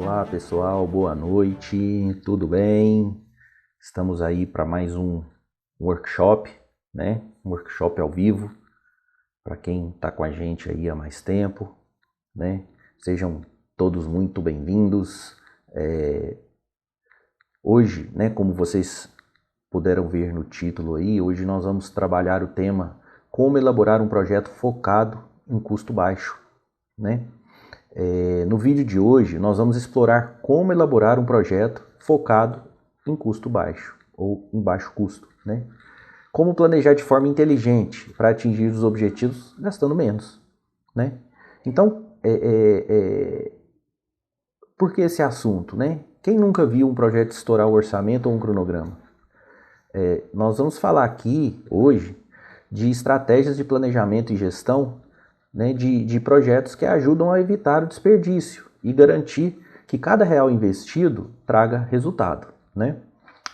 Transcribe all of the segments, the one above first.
Olá pessoal, boa noite, tudo bem? Estamos aí para mais um workshop, né? Um workshop ao vivo, para quem está com a gente aí há mais tempo, né? Sejam todos muito bem-vindos. Hoje, né, como vocês puderam ver no título aí, hoje nós vamos trabalhar o tema como elaborar um projeto focado em custo baixo, né? No vídeo de hoje, nós vamos explorar como elaborar um projeto focado em custo baixo ou em baixo custo, né? Como planejar de forma inteligente para atingir os objetivos gastando menos, né? Então, por que esse assunto, né? Quem nunca viu um projeto estourar o orçamento ou um cronograma? Nós vamos falar aqui hoje de estratégias de planejamento e gestão, né, de projetos que ajudam a evitar o desperdício e garantir que cada real investido traga resultado, né?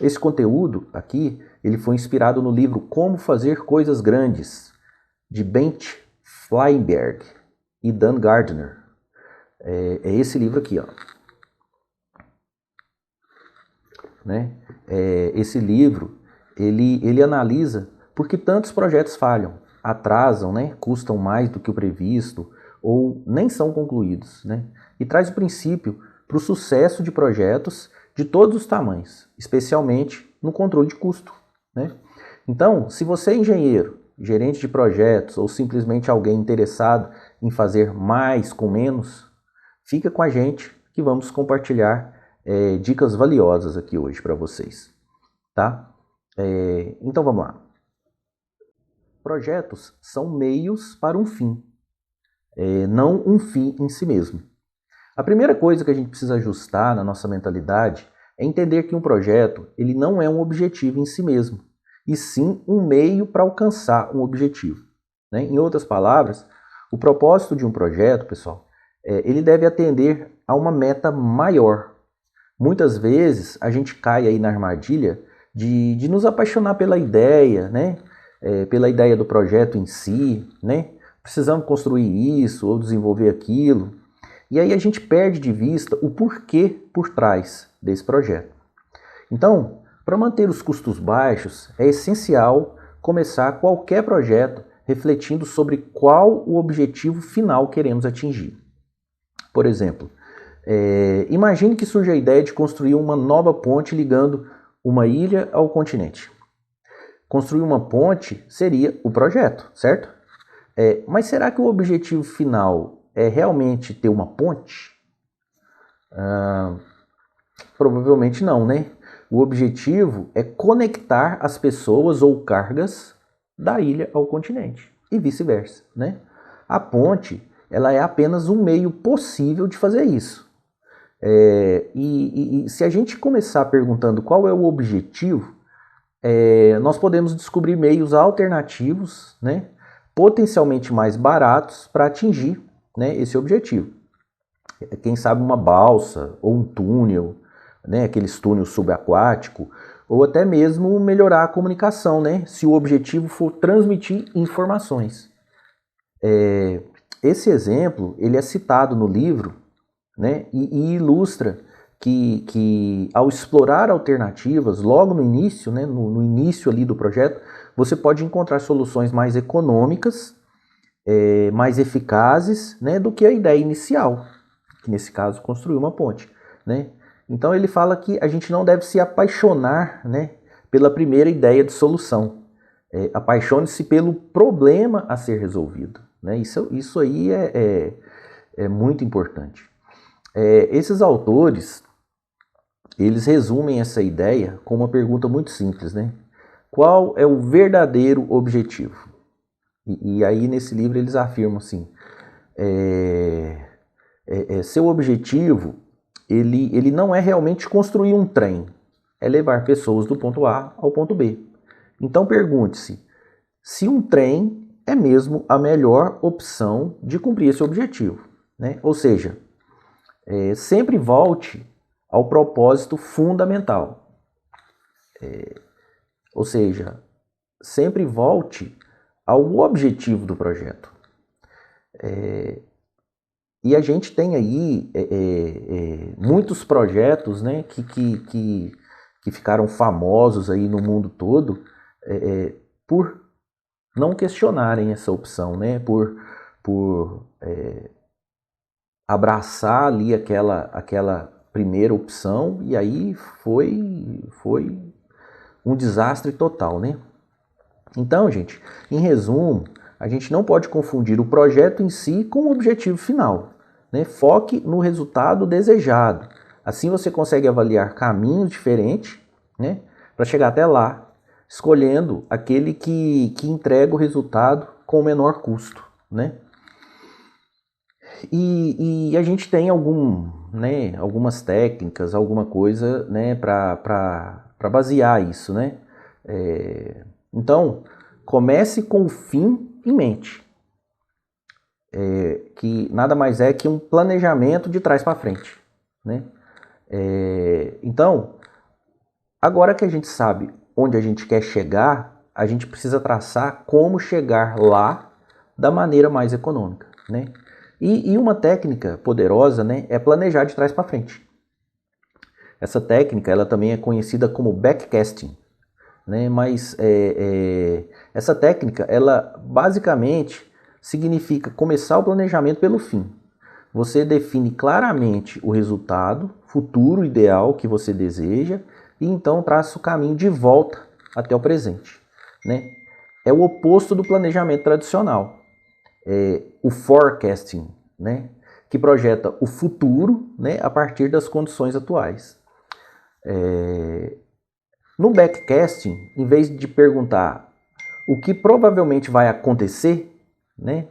Esse conteúdo aqui, ele foi inspirado no livro Como Fazer Coisas Grandes, de Bent Flyberg e Dan Gardner. É esse livro aqui, ó. Né? Esse livro, ele analisa por que tantos projetos falham, atrasam, né? Custam mais do que o previsto ou nem são concluídos, né? E traz o princípio para o sucesso de projetos de todos os tamanhos, especialmente no controle de custo, né? Então, se você é engenheiro, gerente de projetos ou simplesmente alguém interessado em fazer mais com menos, fica com a gente que vamos compartilhar dicas valiosas aqui hoje para vocês, tá? Então vamos lá. Projetos são meios para um fim, não um fim em si mesmo. A primeira coisa que a gente precisa ajustar na nossa mentalidade é entender que um projeto ele não é um objetivo em si mesmo, e sim um meio para alcançar um objetivo, né? Em outras palavras, o propósito de um projeto, pessoal, ele deve atender a uma meta maior. Muitas vezes a gente cai aí na armadilha de nos apaixonar pela ideia, né? Pela ideia do projeto em si, né? Precisamos construir isso ou desenvolver aquilo. E aí a gente perde de vista o porquê por trás desse projeto. Então, para manter os custos baixos, é essencial começar qualquer projeto refletindo sobre qual o objetivo final queremos atingir. Por exemplo, imagine que surge a ideia de construir uma nova ponte ligando uma ilha ao continente. Construir uma ponte seria o projeto, certo? Mas será que o objetivo final é realmente ter uma ponte? Provavelmente não, né? O objetivo é conectar as pessoas ou cargas da ilha ao continente e vice-versa, né? A ponte, ela é apenas um meio possível de fazer isso. E se a gente começar perguntando qual é o objetivo, nós podemos descobrir meios alternativos, né, potencialmente mais baratos para atingir, né, esse objetivo. Quem sabe uma balsa ou um túnel, né, aqueles túneis subaquáticos, ou até mesmo melhorar a comunicação, né, se o objetivo for transmitir informações. Esse exemplo ele é citado no livro, né, e ilustra que ao explorar alternativas, logo no início, né, no início ali do projeto, você pode encontrar soluções mais econômicas, mais eficazes, né, do que a ideia inicial, que nesse caso construir uma ponte, né? Então ele fala que a gente não deve se apaixonar, né, pela primeira ideia de solução. Apaixone-se pelo problema a ser resolvido, né? Isso aí é muito importante. Esses autores, eles resumem essa ideia com uma pergunta muito simples, né? Qual é o verdadeiro objetivo? E aí nesse livro eles afirmam assim, seu objetivo, ele não é realmente construir um trem, é levar pessoas do ponto A ao ponto B. Então pergunte-se, se um trem é mesmo a melhor opção de cumprir esse objetivo, né? Ou seja, sempre volte ao propósito fundamental. Ou seja, sempre volte ao objetivo do projeto. E a gente tem aí muitos projetos, né, que ficaram famosos aí no mundo todo por não questionarem essa opção, né, por abraçar ali aquela primeira opção, e aí foi um desastre total, né? Então, gente, em resumo, a gente não pode confundir o projeto em si com o objetivo final, né? Foque no resultado desejado. Assim você consegue avaliar caminhos diferentes, né, para chegar até lá, escolhendo aquele que entrega o resultado com o menor custo, né? E a gente tem algumas técnicas, alguma coisa, né, para basear isso, né? Então, comece com o fim em mente, que nada mais é que um planejamento de trás para frente, né? Então, agora que a gente sabe onde a gente quer chegar, a gente precisa traçar como chegar lá da maneira mais econômica, né? E uma técnica poderosa, né, é planejar de trás para frente. Essa técnica ela também é conhecida como backcasting, né? Mas essa técnica ela basicamente significa começar o planejamento pelo fim. Você define claramente o resultado futuro ideal que você deseja e então traça o caminho de volta até o presente, né? É o oposto do planejamento tradicional. O forecasting, né, que projeta o futuro, né, a partir das condições atuais. No backcasting, em vez de perguntar o que provavelmente vai acontecer, né,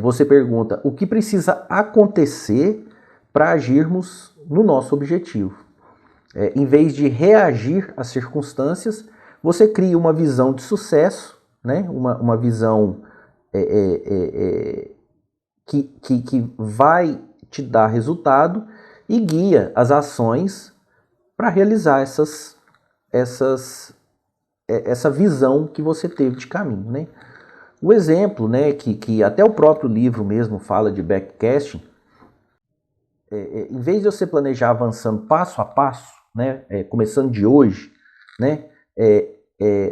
você pergunta o que precisa acontecer para agirmos no nosso objetivo. Em vez de reagir às circunstâncias, você cria uma visão de sucesso, né, uma visão que vai te dar resultado e guia as ações para realizar essa visão que você teve de caminho, né? O exemplo, né, que até o próprio livro mesmo fala de backcasting, em vez de você planejar avançando passo a passo, né, começando de hoje, né,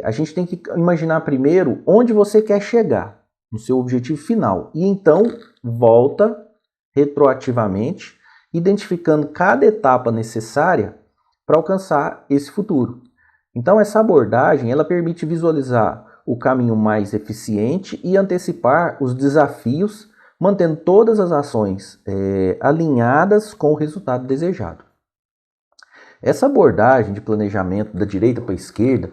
a gente tem que imaginar primeiro onde você quer chegar, no seu objetivo final, e então volta retroativamente, identificando cada etapa necessária para alcançar esse futuro. Então essa abordagem ela permite visualizar o caminho mais eficiente e antecipar os desafios, mantendo todas as ações alinhadas com o resultado desejado. Essa abordagem de planejamento da direita para a esquerda,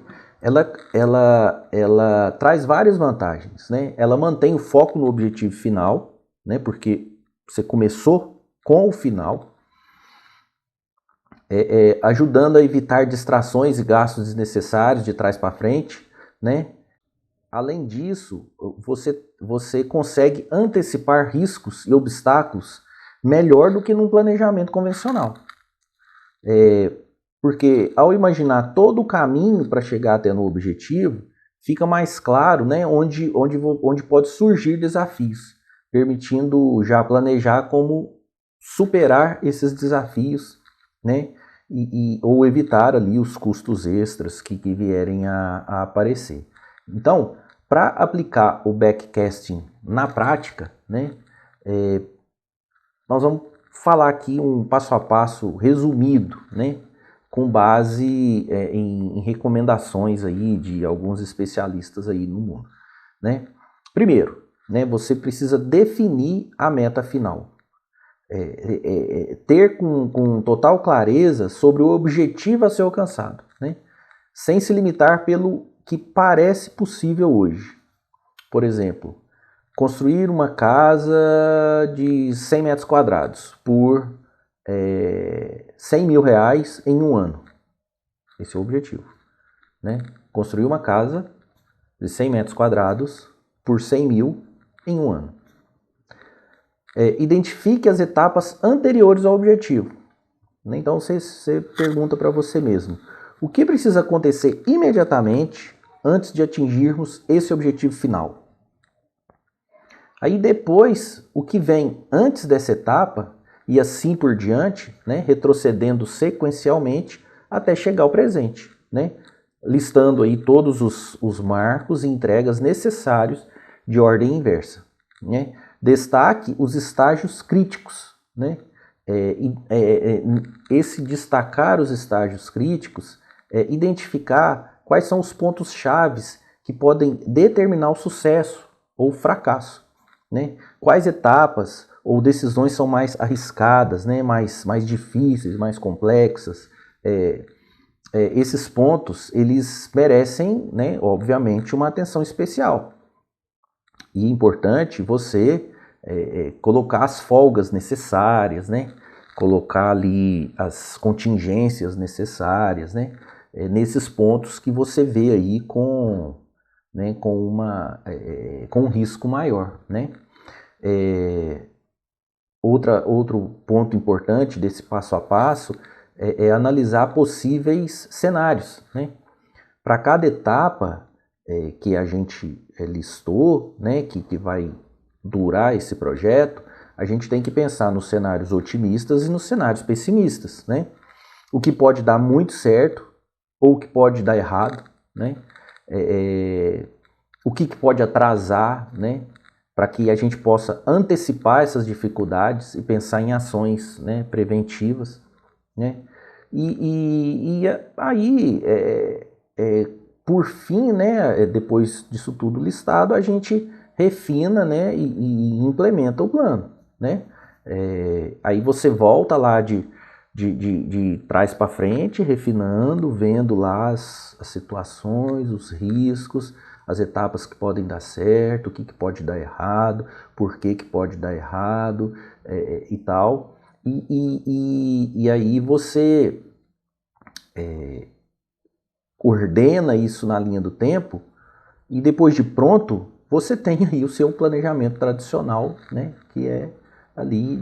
ela traz várias vantagens, né? Ela mantém o foco no objetivo final, né? Porque você começou com o final, ajudando a evitar distrações e gastos desnecessários de trás para frente, né? Além disso, você consegue antecipar riscos e obstáculos melhor do que num planejamento convencional. Porque ao imaginar todo o caminho para chegar até no objetivo, fica mais claro, né, onde pode surgir desafios, permitindo já planejar como superar esses desafios, né, ou evitar ali os custos extras que vierem a aparecer. Então, para aplicar o backcasting na prática, né, nós vamos falar aqui um passo a passo resumido, né, com base em recomendações aí de alguns especialistas aí no mundo, né? Primeiro, né, você precisa definir a meta final. Ter com total clareza sobre o objetivo a ser alcançado, né? Sem se limitar pelo que parece possível hoje. Por exemplo, construir uma casa de 100 metros quadrados por 100 mil reais em um ano. Esse é o objetivo, né? Construir uma casa de 100 metros quadrados por 100 mil em um ano. Identifique as etapas anteriores ao objetivo. Então você pergunta para você mesmo: o que precisa acontecer imediatamente antes de atingirmos esse objetivo final? Aí depois, o que vem antes dessa etapa, e assim por diante, né, retrocedendo sequencialmente até chegar ao presente, né, listando aí todos os marcos e entregas necessários de ordem inversa. Né. Destaque os estágios críticos. Né. Esse destacar os estágios críticos é identificar quais são os pontos chaves que podem determinar o sucesso ou o fracasso. Né? Quais etapas ou decisões são mais arriscadas, né? mais difíceis, mais complexas. Esses pontos, eles merecem, né, obviamente, uma atenção especial. E é importante você colocar as folgas necessárias, né? Colocar ali as contingências necessárias, né? Nesses pontos que você vê aí com um risco maior. Né? Outro ponto importante desse passo a passo é analisar possíveis cenários. Né? Para cada etapa que a gente listou, né, que vai durar esse projeto, a gente tem que pensar nos cenários otimistas e nos cenários pessimistas. Né? O que pode dar muito certo ou o que pode dar errado. Né? O que pode atrasar, né, para que a gente possa antecipar essas dificuldades e pensar em ações, né, preventivas. Né? E aí, por fim, né, depois disso tudo listado, a gente refina, né, e implementa o plano. Né? Aí você volta lá de trás para frente, refinando, vendo lá as situações, os riscos, as etapas que podem dar certo, o que pode dar errado, por que pode dar errado e tal. E aí você ordena isso na linha do tempo e depois de pronto, você tem aí o seu planejamento tradicional, né, que é ali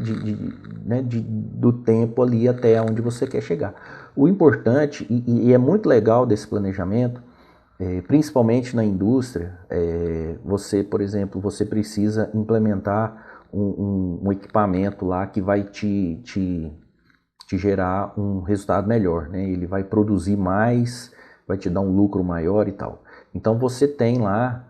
do tempo ali até onde você quer chegar. O importante, e é muito legal desse planejamento, principalmente na indústria, você, por exemplo, você precisa implementar um equipamento lá que vai te gerar um resultado melhor, né? Ele vai produzir mais, vai te dar um lucro maior e tal. Então você tem lá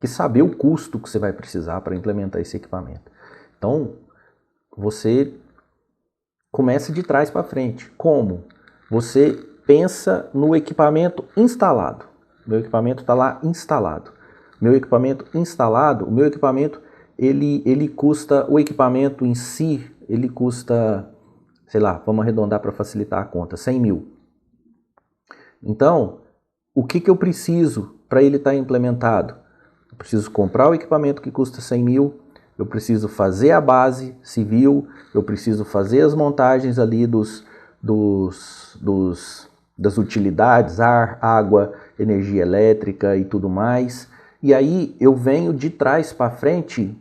que saber o custo que você vai precisar para implementar esse equipamento. Então, você começa de trás para frente. Como? Você pensa no equipamento instalado. Meu equipamento está lá instalado. O meu equipamento, ele custa, o equipamento em si, ele custa, sei lá, vamos arredondar para facilitar a conta, 100 mil. Então, o que eu preciso para ele estar implementado? Eu preciso comprar o equipamento que custa 100 mil, eu preciso fazer a base civil, eu preciso fazer as montagens ali das utilidades, ar, água, energia elétrica e tudo mais. E aí eu venho de trás para frente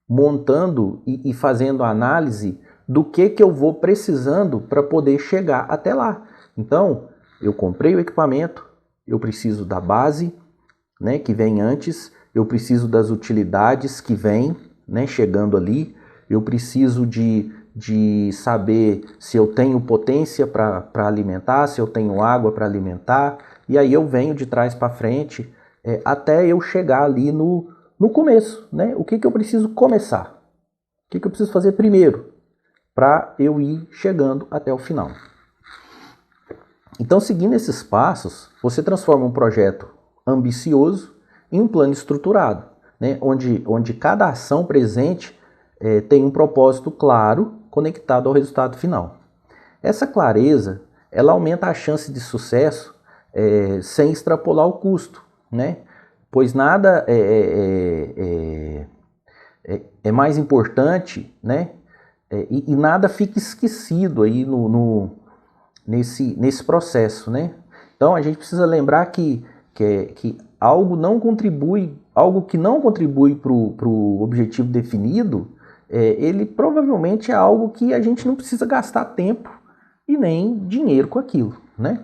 montando e fazendo a análise do que eu vou precisando para poder chegar até lá. Então, eu comprei o equipamento, eu preciso da base, né, que vem antes, eu preciso das utilidades que vem, né, chegando ali, eu preciso de saber se eu tenho potência para alimentar, se eu tenho água para alimentar, e aí eu venho de trás para frente até eu chegar ali no começo. Né? O que eu preciso começar? O que eu preciso fazer primeiro para eu ir chegando até o final? Então, seguindo esses passos, você transforma um projeto ambicioso em um plano estruturado, né? onde cada ação presente tem um propósito claro conectado ao resultado final. Essa clareza, ela aumenta a chance de sucesso sem extrapolar o custo, né? Pois nada é mais importante, né? E nada fica esquecido aí nesse processo, né? Então a gente precisa lembrar que algo que não contribui para o objetivo definido, ele provavelmente é algo que a gente não precisa gastar tempo e nem dinheiro com aquilo, né?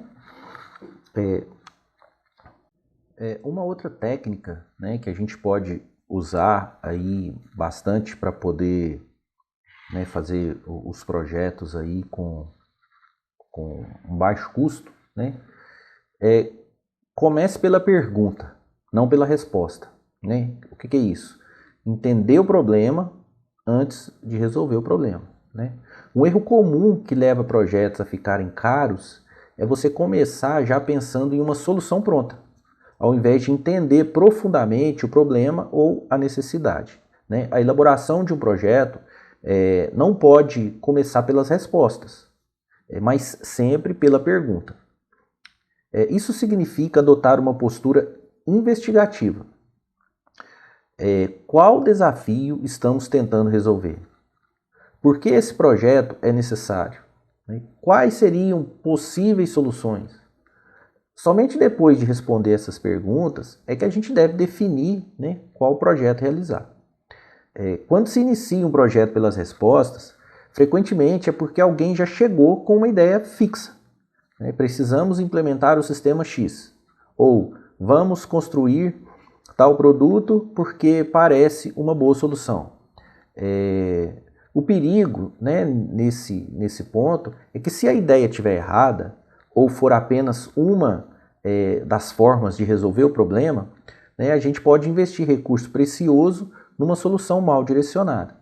Uma outra técnica, né, que a gente pode usar aí bastante para poder, né, fazer os projetos aí com um baixo custo, né? Comece pela pergunta, não pela resposta, né? O que é isso? Entender o problema antes de resolver o problema, né? Um erro comum que leva projetos a ficarem caros é você começar já pensando em uma solução pronta, ao invés de entender profundamente o problema ou a necessidade, né? A elaboração de um projeto não pode começar pelas respostas, mas sempre pela pergunta. Isso significa adotar uma postura investigativa. Qual desafio estamos tentando resolver? Por que esse projeto é necessário? Quais seriam possíveis soluções? Somente depois de responder essas perguntas é que a gente deve definir, né, qual projeto realizar. Quando se inicia um projeto pelas respostas, frequentemente é porque alguém já chegou com uma ideia fixa. Precisamos implementar o sistema X. Ou vamos construir tal produto porque parece uma boa solução. O perigo, né, nesse ponto é que se a ideia estiver errada ou for apenas uma das formas de resolver o problema, né, a gente pode investir recurso precioso numa solução mal direcionada.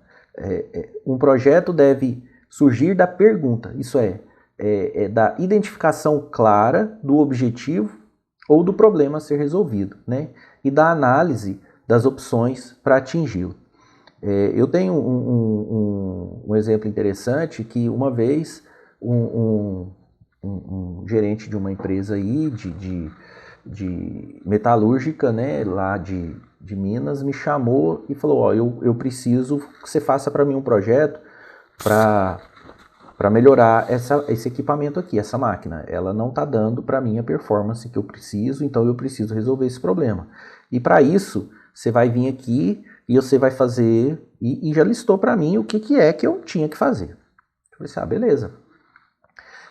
Um projeto deve surgir da pergunta, isso da identificação clara do objetivo ou do problema a ser resolvido, né, e da análise das opções para atingi-lo. Eu tenho um exemplo interessante que uma vez um gerente de uma empresa aí de metalúrgica, né, lá de Minas, me chamou e falou: eu preciso que você faça para mim um projeto para melhorar esse equipamento aqui, essa máquina. Ela não está dando para mim a performance que eu preciso, então eu preciso resolver esse problema. E para isso, você vai vir aqui e você vai fazer, e já listou para mim o que é que eu tinha que fazer. Eu falei assim, beleza.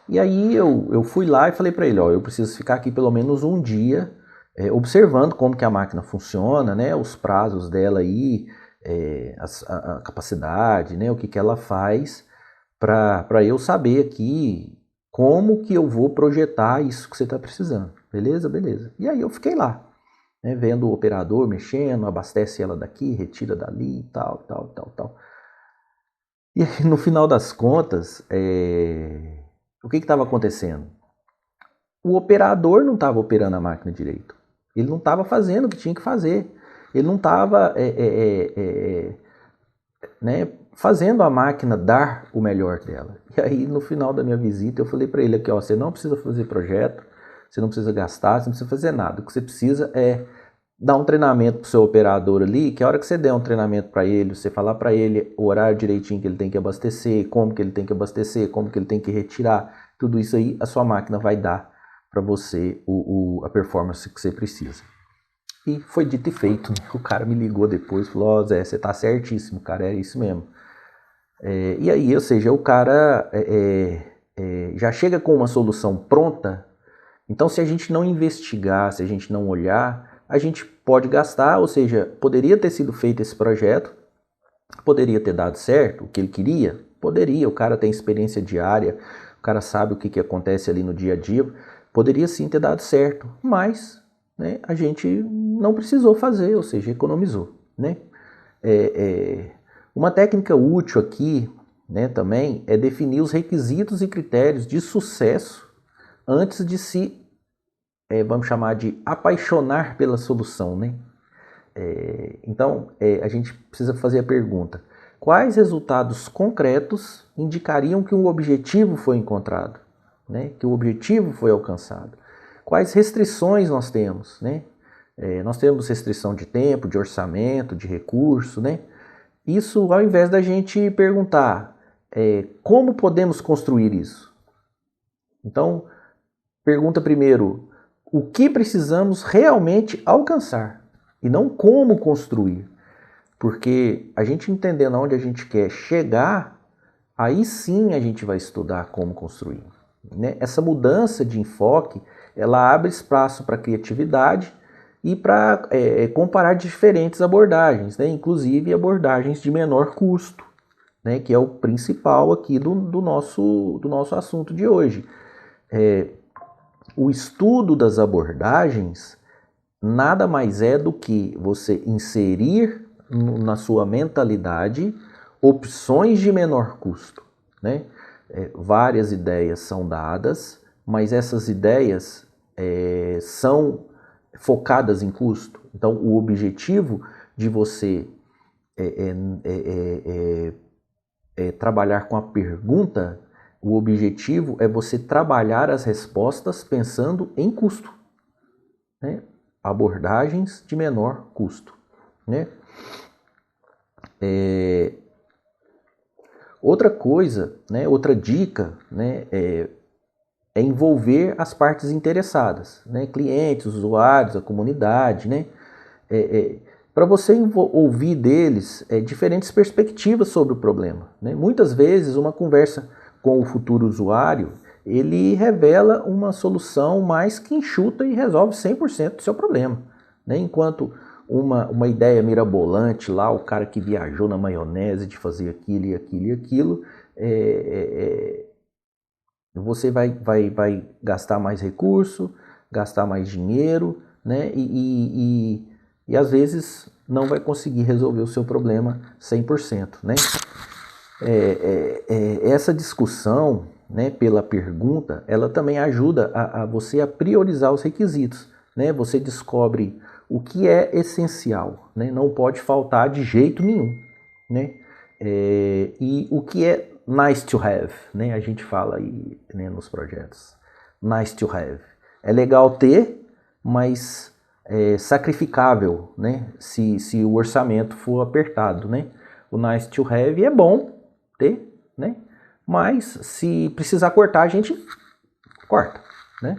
E aí eu fui lá e falei para ele, eu preciso ficar aqui pelo menos um dia observando como que a máquina funciona, né, os prazos dela aí, a capacidade, né, o que ela faz, para eu saber aqui como que eu vou projetar isso que você está precisando. Beleza? Beleza. E aí eu fiquei lá, né, vendo o operador mexendo, abastece ela daqui, retira dali, tal. E aí, no final das contas, o que estava acontecendo? O operador não estava operando a máquina direito. Ele não estava fazendo o que tinha que fazer. Ele não estava né, fazendo a máquina dar o melhor dela. E aí, no final da minha visita, eu falei para ele aqui, você não precisa fazer projeto, você não precisa gastar, você não precisa fazer nada. O que você precisa é dar um treinamento para o seu operador ali, que a hora que você der um treinamento para ele, você falar para ele o horário direitinho que ele tem que abastecer, como que ele tem que abastecer, como que ele tem que retirar, tudo isso aí, a sua máquina vai dar para você a performance que você precisa. E foi dito e feito, né? O cara me ligou depois e falou, Zé, você tá certíssimo, cara, é isso mesmo. E aí, ou seja, o cara já chega com uma solução pronta, então se a gente não investigar, se a gente não olhar, a gente pode gastar, ou seja, poderia ter sido feito esse projeto, poderia ter dado certo o que ele queria, poderia, o cara tem experiência diária, o cara sabe o que acontece ali no dia a dia, poderia sim ter dado certo, mas, né, a gente não precisou fazer, ou seja, economizou, né? Uma técnica útil aqui, né, também é definir os requisitos e critérios de sucesso antes de se, vamos chamar de apaixonar pela solução, né? Então, a gente precisa fazer a pergunta, quais resultados concretos indicariam que o objetivo foi encontrado, né? Que o objetivo foi alcançado? Quais restrições nós temos, né? Nós temos restrição de tempo, de orçamento, de recurso, né? Isso ao invés da gente perguntar como podemos construir isso. Então, pergunta primeiro o que precisamos realmente alcançar e não como construir. Porque a gente entendendo onde a gente quer chegar, aí sim a gente vai estudar como construir, né? Essa mudança de enfoque, ela abre espaço para criatividade e para comparar diferentes abordagens, né? Inclusive abordagens de menor custo, né? Que é o principal aqui do nosso assunto de hoje. O estudo das abordagens nada mais é do que você inserir na sua mentalidade opções de menor custo, né? Várias ideias são dadas, mas essas ideias são focadas em custo. Então, o objetivo de você trabalhar com a pergunta, o objetivo é você trabalhar as respostas pensando em custo, né? Abordagens de menor custo, né? Outra coisa, né, outra dica, né, é envolver as partes interessadas, né, clientes, usuários, a comunidade, né, para você ouvir deles diferentes perspectivas sobre o problema, né? Muitas vezes uma conversa com o futuro usuário, ele revela uma solução mais que enxuta e resolve 100% do seu problema, né? Enquanto uma ideia mirabolante lá, o cara que viajou na maionese de fazer aquilo e aquilo e aquilo, você vai gastar mais recurso, gastar mais dinheiro, né? E às vezes não vai conseguir resolver o seu problema 100%, né? Essa discussão, né, pela pergunta, ela também ajuda a você a priorizar os requisitos, né? Você descobre o que é essencial, né? Não pode faltar de jeito nenhum, né? E o que é nice to have, né? A gente fala aí, né, nos projetos. Nice to have. É legal ter, mas sacrificável, né? Se o orçamento for apertado, né? O nice to have é bom ter, né? Mas se precisar cortar, a gente corta, né?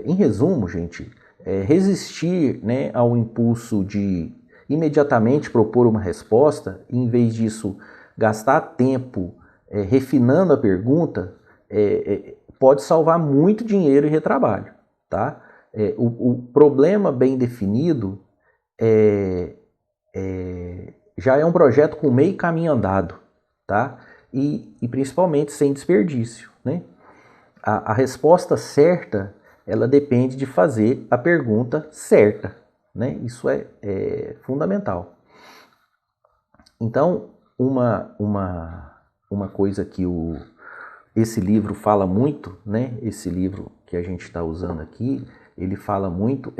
Em resumo, gente, resistir, né, ao impulso de imediatamente propor uma resposta, e em vez disso gastar tempo refinando a pergunta, pode salvar muito dinheiro e retrabalho, tá? O problema bem definido já é um projeto com meio caminho andado, tá? E principalmente sem desperdício, né? A resposta certa, ela depende de fazer a pergunta certa, né? Isso é fundamental. Então, uma coisa que esse livro fala muito, né? Esse livro que a gente está usando aqui, ele fala muito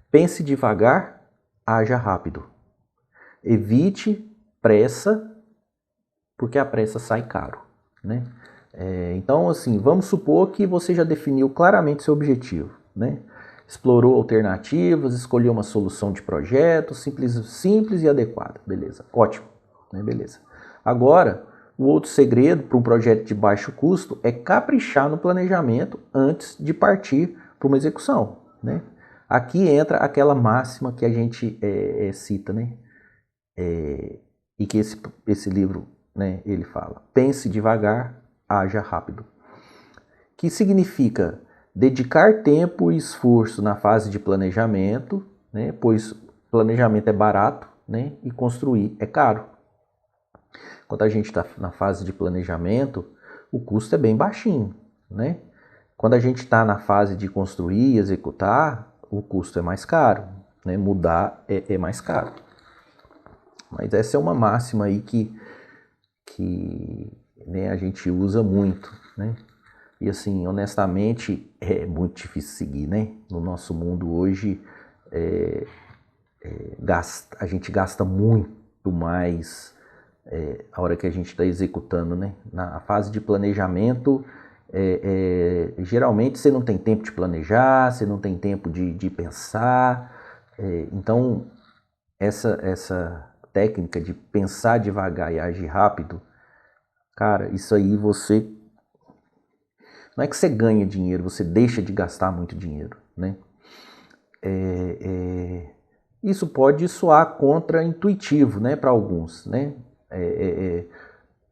pense devagar, haja rápido. Evite pressa, porque a pressa sai caro, né? Então, assim, vamos supor que você já definiu claramente seu objetivo, né? Explorou alternativas, escolheu uma solução de projeto simples e adequada. Beleza, ótimo, né? Beleza. Agora, o outro segredo para um projeto de baixo custo é caprichar no planejamento antes de partir para uma execução, né? Aqui entra aquela máxima que a gente cita, né? E que esse livro, né, ele fala: pense devagar, haja rápido. Que significa dedicar tempo e esforço na fase de planejamento, né, pois planejamento é barato, né, e construir é caro. Quando a gente está na fase de planejamento, o custo é bem baixinho, né? Quando a gente está na fase de construir e executar, o custo é mais caro, né? Mudar é mais caro. Mas essa é uma máxima aí que né, a gente usa muito, né? E assim, honestamente, é muito difícil seguir, né? No nosso mundo hoje, a gente gasta muito mais a hora que a gente está executando, né? Na fase de planejamento, geralmente você não tem tempo de planejar, você não tem tempo de pensar. Então, essa técnica de pensar devagar e agir rápido, cara, isso aí você... Não é que você ganha dinheiro, você deixa de gastar muito dinheiro, né? Isso pode soar contra-intuitivo, né, para alguns, né?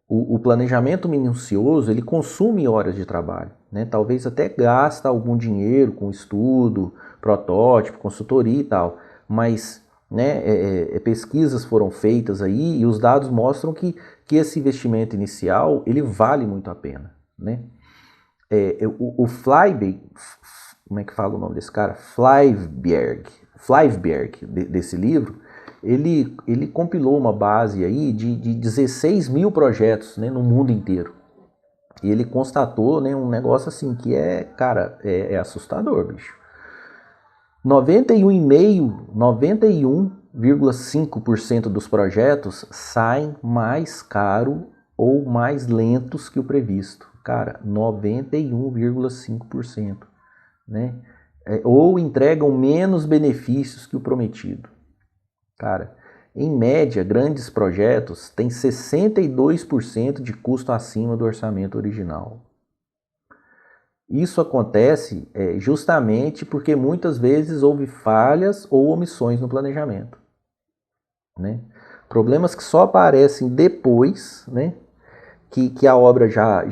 O planejamento minucioso, ele consome horas de trabalho, né? Talvez até gasta algum dinheiro com estudo, protótipo, consultoria e tal, mas né, pesquisas foram feitas aí e os dados mostram que esse investimento inicial ele vale muito a pena, né? O Flyberg, como é que fala o nome desse cara? Flyberg, desse livro, ele compilou uma base aí de 16 mil projetos, né, no mundo inteiro. E ele constatou, né, um negócio assim que cara, é assustador, bicho. 91,5% dos projetos saem mais caro ou mais lentos que o previsto. Cara, 91,5%, né? Ou entregam menos benefícios que o prometido. Cara, em média, grandes projetos têm 62% de custo acima do orçamento original. Isso acontece justamente porque muitas vezes houve falhas ou omissões no planejamento, né? Problemas que só aparecem depois, né, que a obra já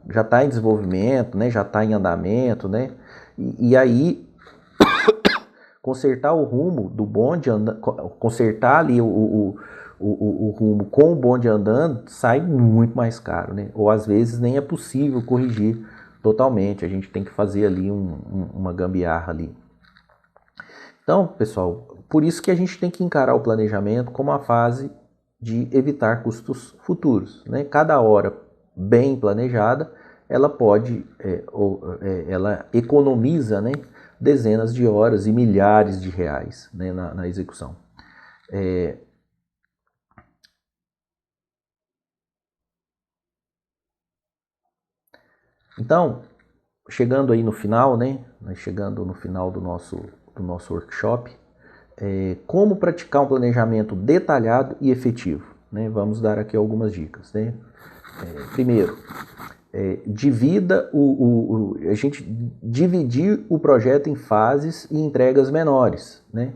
está em desenvolvimento, né, já está em andamento, né? E aí consertar o rumo do bonde, consertar ali o rumo com o bonde andando sai muito mais caro, né? Ou às vezes nem é possível corrigir totalmente, a gente tem que fazer ali uma gambiarra ali. Então, pessoal, por isso que a gente tem que encarar o planejamento como a fase de evitar custos futuros, né? Cada hora bem planejada, ela pode, ela economiza, né, dezenas de horas e milhares de reais, né, na execução. Então, chegando aí no final, né, chegando no final do nosso workshop, como praticar um planejamento detalhado e efetivo, né? Vamos dar aqui algumas dicas, né? Primeiro, divida a gente dividir o projeto em fases e entregas menores, né?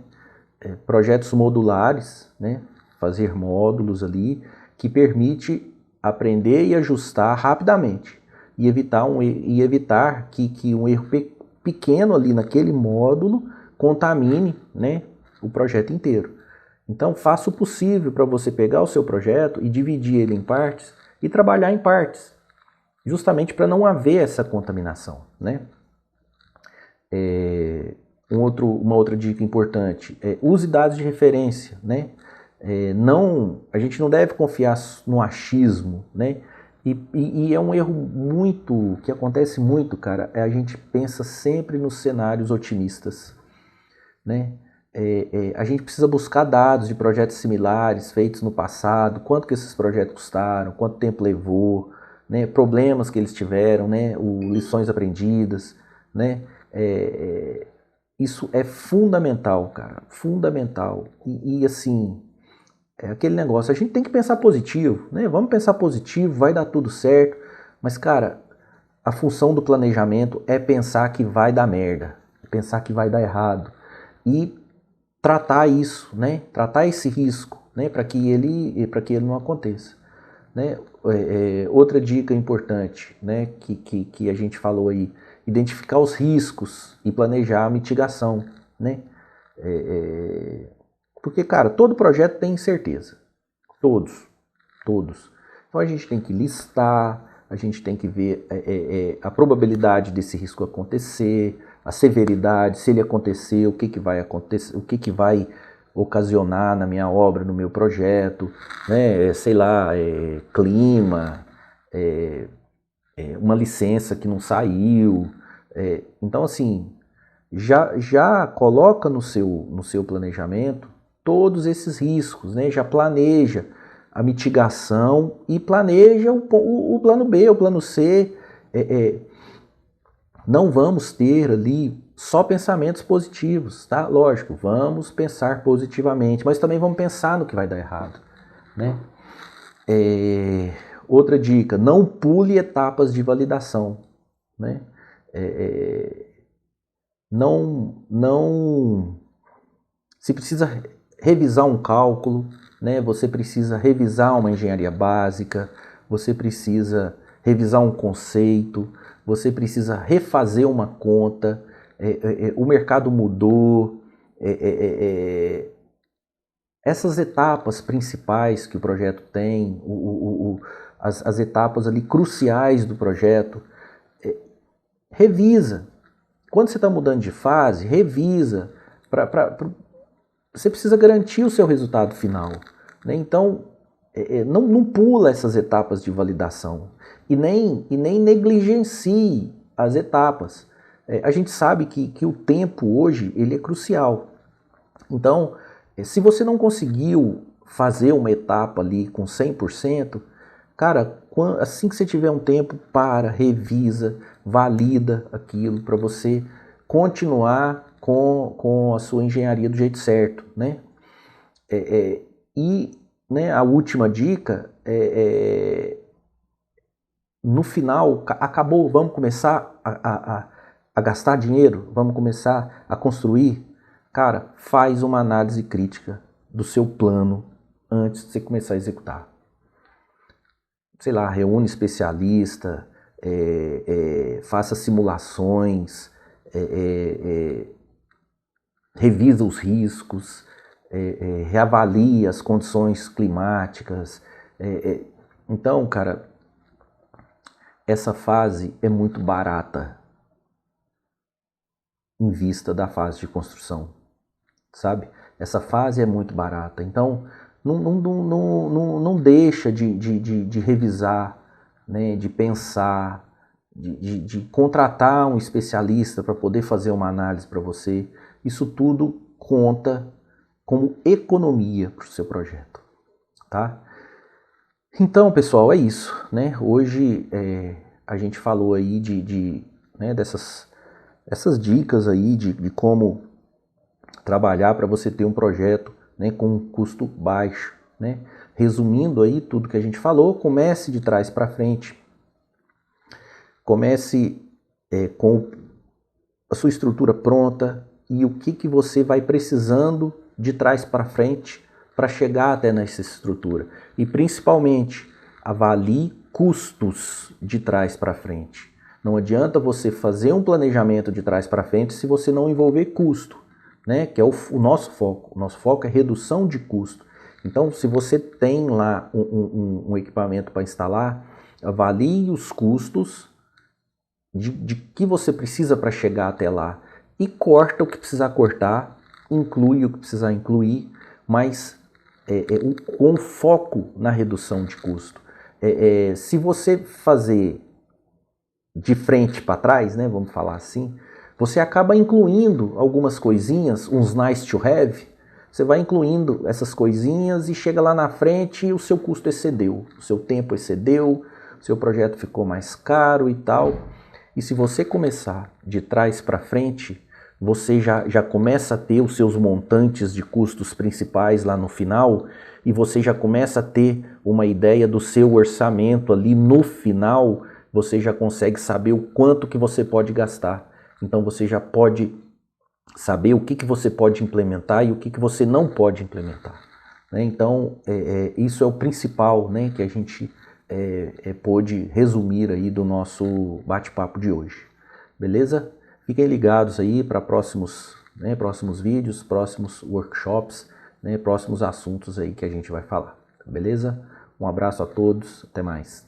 Projetos modulares, né? Fazer módulos ali que permite aprender e ajustar rapidamente e evitar que um erro pequeno ali naquele módulo contamine, né, o projeto inteiro. Então faça o possível para você pegar o seu projeto e dividir ele em partes e trabalhar em partes, justamente para não haver essa contaminação, né? Uma outra dica importante use dados de referência, né? A gente não deve confiar no achismo, né? E é um erro que acontece muito, cara, a gente pensa sempre nos cenários otimistas, né? A gente precisa buscar dados de projetos similares feitos no passado, quanto que esses projetos custaram, quanto tempo levou, né? Problemas que eles tiveram, né? Lições aprendidas, né? Isso é fundamental, cara, fundamental. E assim, é aquele negócio, a gente tem que pensar positivo, né? Vamos pensar positivo, vai dar tudo certo, mas cara, a função do planejamento é pensar que vai dar merda, pensar que vai dar errado e tratar isso, né? Tratar esse risco, né? Para que ele não aconteça, né? Outra dica importante, né? Que a gente falou aí, identificar os riscos e planejar a mitigação, né? Porque, cara, todo projeto tem incerteza. Todos. Então a gente tem que listar, a gente tem que ver a probabilidade desse risco acontecer, a severidade, se ele acontecer, o que vai acontecer, o que vai ocasionar na minha obra, no meu projeto, né? Sei lá, clima, uma licença que não saiu. Então, assim, já coloca no seu planejamento todos esses riscos, né? Já planeja a mitigação e planeja o plano B, o plano C. Não vamos ter ali só pensamentos positivos, tá? Lógico, vamos pensar positivamente, mas também vamos pensar no que vai dar errado, né? Outra dica, não pule etapas de validação, né? Se precisa revisar um cálculo, né? Você precisa revisar uma engenharia básica, você precisa revisar um conceito, você precisa refazer uma conta, o mercado mudou, essas etapas principais que o projeto tem, as etapas ali cruciais do projeto, revisa. Quando você está mudando de fase, revisa. Você precisa garantir o seu resultado final, né? Então, não pula essas etapas de validação e nem negligencie as etapas. A gente sabe que o tempo hoje ele é crucial. Então, se você não conseguiu fazer uma etapa ali com 100%, cara, assim que você tiver um tempo, revisa, valida aquilo para você continuar com a sua engenharia do jeito certo, né? E né, a última dica no final, acabou, vamos começar a gastar dinheiro, vamos começar a construir. Cara, faz uma análise crítica do seu plano antes de você começar a executar. Sei lá, reúne especialista, faça simulações, revisa os riscos, reavalia as condições climáticas. Então, cara, essa fase é muito barata em vista da fase de construção, sabe? Essa fase é muito barata. Então, não deixa de revisar, né? De pensar, de contratar um especialista para poder fazer uma análise para você. Isso tudo conta como economia para o seu projeto, tá? Então, pessoal, é isso, né? Hoje a gente falou aí né, essas dicas aí de como trabalhar para você ter um projeto, né, com um custo baixo, né? Resumindo aí tudo que a gente falou, comece de trás para frente, comece com a sua estrutura pronta e o que você vai precisando de trás para frente para chegar até nessa estrutura. E principalmente, avalie custos de trás para frente. Não adianta você fazer um planejamento de trás para frente se você não envolver custo, né? Que é o nosso foco. O nosso foco é redução de custo. Então, se você tem lá um equipamento para instalar, avalie os custos de que você precisa para chegar até lá e corta o que precisar cortar, inclui o que precisar incluir, mas com foco na redução de custo. Se você fazer de frente para trás, né, vamos falar assim, você acaba incluindo algumas coisinhas, uns nice to have, você vai incluindo essas coisinhas e chega lá na frente e o seu custo excedeu, o seu tempo excedeu, o seu projeto ficou mais caro e tal. E se você começar de trás para frente, você já começa a ter os seus montantes de custos principais lá no final e você já começa a ter uma ideia do seu orçamento ali no final, você já consegue saber o quanto que você pode gastar. Então você já pode saber o que você pode implementar e o que você não pode implementar, né? Então isso é o principal, né, que a gente pôde resumir aí do nosso bate-papo de hoje. Beleza? Fiquem ligados aí para próximos vídeos, próximos workshops, né, próximos assuntos aí que a gente vai falar. Beleza? Um abraço a todos, até mais.